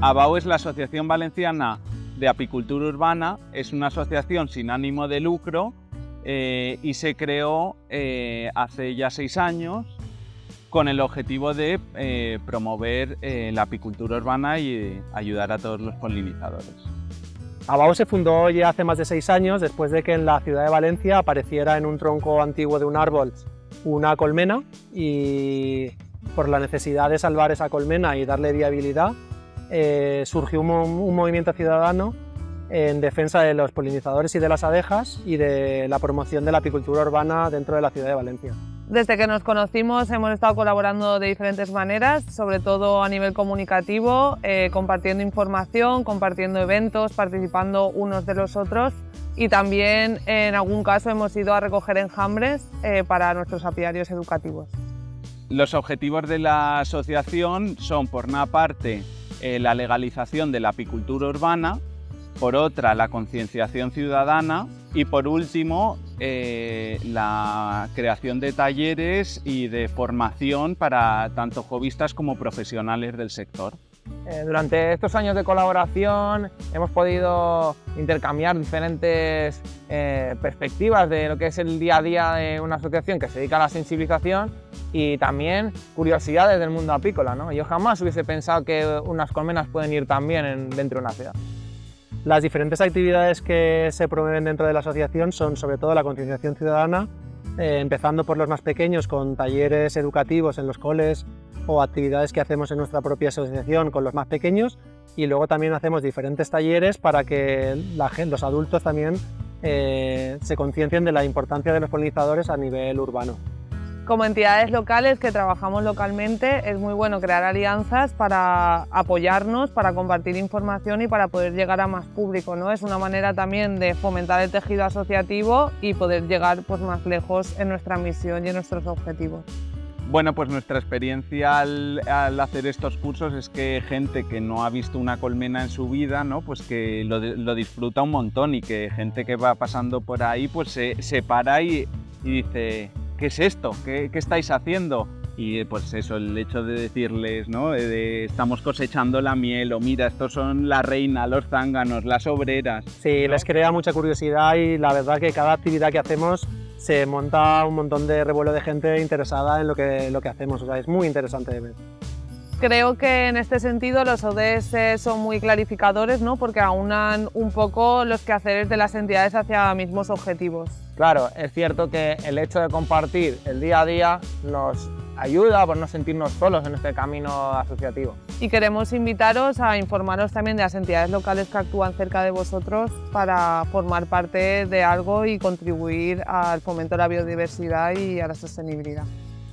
AVAU es la Asociación Valenciana de Apicultura Urbana, es una asociación sin ánimo de lucro y se creó hace ya 6 años con el objetivo de promover la apicultura urbana y ayudar a todos los polinizadores. AVAU se fundó ya hace más de 6 años después de que en la ciudad de Valencia apareciera en un tronco antiguo de un árbol una colmena, y por la necesidad de salvar esa colmena y darle viabilidad surgió un movimiento ciudadano en defensa de los polinizadores y de las abejas y de la promoción de la apicultura urbana dentro de la ciudad de Valencia. Desde que nos conocimos hemos estado colaborando de diferentes maneras, sobre todo a nivel comunicativo, compartiendo información, compartiendo eventos, participando unos de los otros, y también en algún caso hemos ido a recoger enjambres para nuestros apiarios educativos. Los objetivos de la asociación son, por una parte, la legalización de la apicultura urbana, por otra, la concienciación ciudadana y, por último, la creación de talleres y de formación para tanto hobbyistas como profesionales del sector. Durante estos años de colaboración hemos podido intercambiar diferentes perspectivas de lo que es el día a día de una asociación que se dedica a la sensibilización y también curiosidades del mundo apícola, ¿no? Yo jamás hubiese pensado que unas colmenas pueden ir tan bien dentro de una ciudad. Las diferentes actividades que se promueven dentro de la asociación son sobre todo la concienciación ciudadana, empezando por los más pequeños con talleres educativos en los coles o actividades que hacemos en nuestra propia asociación con los más pequeños, y luego también hacemos diferentes talleres para que los adultos también se conciencien de la importancia de los polinizadores a nivel urbano. Como entidades locales que trabajamos localmente, es muy bueno crear alianzas para apoyarnos, para compartir información y para poder llegar a más público, ¿no? Es una manera también de fomentar el tejido asociativo y poder llegar pues, más lejos en nuestra misión y en nuestros objetivos. Bueno, pues nuestra experiencia al hacer estos cursos es que gente que no ha visto una colmena en su vida, ¿no? Pues que lo disfruta un montón, y que gente que va pasando por ahí pues se para y dice: ¿qué es esto? ¿Qué estáis haciendo? Y pues eso, el hecho de decirles, ¿no? Estamos cosechando la miel, o mira, estos son la reina, los zánganos, las obreras. Sí, ¿no? Les crea mucha curiosidad, y la verdad que cada actividad que hacemos se monta un montón de revuelo de gente interesada en lo que hacemos. O sea, es muy interesante de ver. Creo que en este sentido los ODS son muy clarificadores, ¿no? Porque aunan un poco los quehaceres de las entidades hacia mismos objetivos. Claro, es cierto que el hecho de compartir el día a día nos ayuda por no sentirnos solos en este camino asociativo. Y queremos invitaros a informaros también de las entidades locales que actúan cerca de vosotros para formar parte de algo y contribuir al fomento de la biodiversidad y a la sostenibilidad.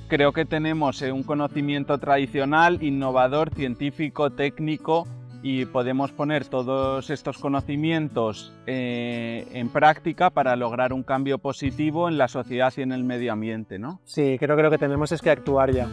Creo que tenemos un conocimiento tradicional, innovador, científico, técnico, y podemos poner todos estos conocimientos en práctica para lograr un cambio positivo en la sociedad y en el medio ambiente, ¿no? Sí, creo que lo que tenemos es que actuar ya.